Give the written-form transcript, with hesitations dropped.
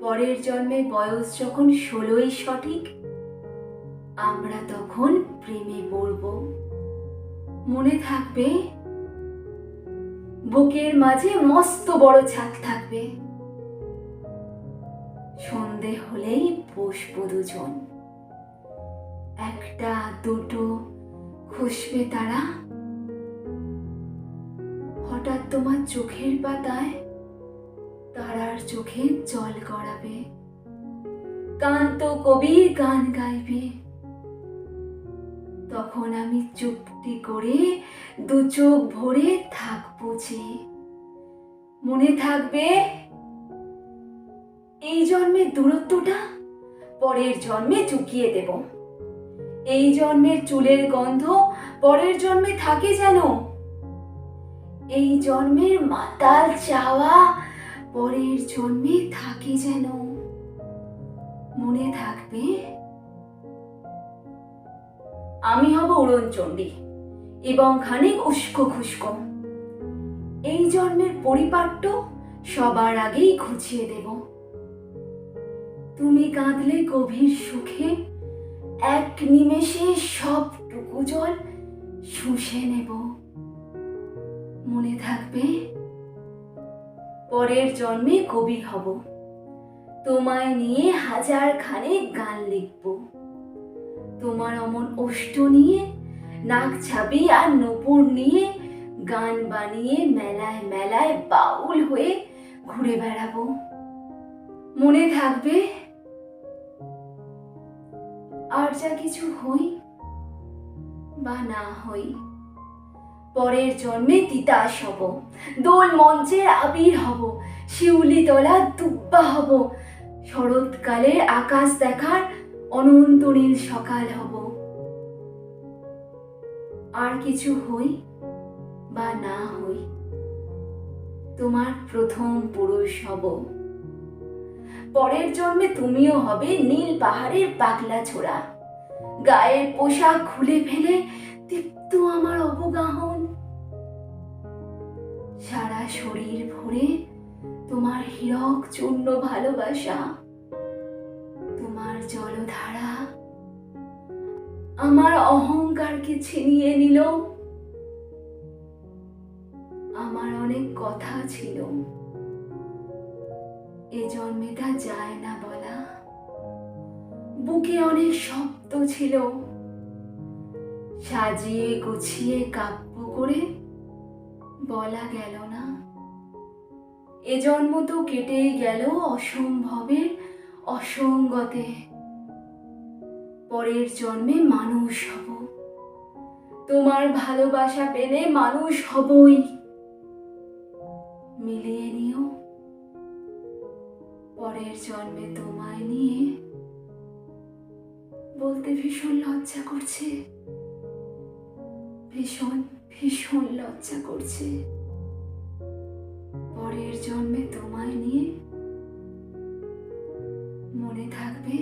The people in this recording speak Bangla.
পরের জন্মে বয়স যখন 16ই সঠিক, আমরা তখন প্রেমে পড়ব। মনে থাকবে, বুকের মাঝে মস্ত বড় ছাদ থাকবে। সন্ধে হলেই বসবো দুজন, একটা দুটো খুশবে তারা। হঠাৎ তোমার চোখের পাতায় তারার চোখে জল গড়াবে, কান্ত কবির গান গাইবে। তখন আমি চুপটি করে দু চোখ ভরে থাকবো যে। মনে থাকবে, এই জন্মের দূরত্বটা পরের জন্মে চুকিয়ে দেব। এই জন্মের চুলের গন্ধ পরের জন্মে থাকে যেন। এই জন্মের মাতাল চাওয়া পরের জন্মে থাকে যেন। মনে থাকবে, আমি হব উড়নচণ্ডী এবং খানিক উস্কো খুস্কো। এই জন্মের পরিপাট্য সবার আগেই ঘুচিয়ে দেব। তুমি কাঁদলে গভীর সুখে এক নিমেষে সবটুকু জল শুষে নেব। মনে থাকবে, পরের জন্মে কবি হব, তোমায় নিয়ে হাজার খানেক গান লিখব। তোমার অমন ওষ্ঠ নিয়ে, নাক ছাবি আর নূপুর নিয়ে গান বানিয়ে মেলায় মেলায় বাউল হয়ে ঘুরে বেড়াবো। মনে থাকবে, আর যা কিছু হই বা না হই, পরের জন্মে তিতাস হব, দোল মঞ্চের আবির হব, শিউলি তলা দুব্বা হব, শরৎকালের আকাশ দেখার অনন্ত নীল সকাল হব। আর কিছু হই বা না হই, তোমার প্রথম পুরুষ হব। পরের জন্মে তুমিও হবে নীল পাহাড়ের পাগলা ছোড়া, গায়ের পোশাক খুলে ফেলে দীপ্ত আমার অবগাহন। সারা শরীর ভরে তোমার হীরক চূর্ণ ভালোবাসা, তোমার জলধারা আমার অহংকারকে ছিনিয়ে নিল। আমার অনেক কথা ছিল, এ জন্মে তা যায় না বলা। বুকে অনেক শব্দ ছিল, সাজিয়ে গুছিয়ে কাব্য করে বলা গেল না। এ জন্ম তো কেটেই গেল অসম্ভবের অসঙ্গতে। পরের জন্মে মানুষ হব, তোমার ভালোবাসা পেলে মানুষ হবই। মিলিয়ে নিও, পরের জন্মে তোমায় নিয়ে বলতে ভীষণ লজ্জা করছে, ভীষণ ভীষণ লজ্জা করছে। পরের জন্মে তোমায় নিয়ে। মনে থাকবে।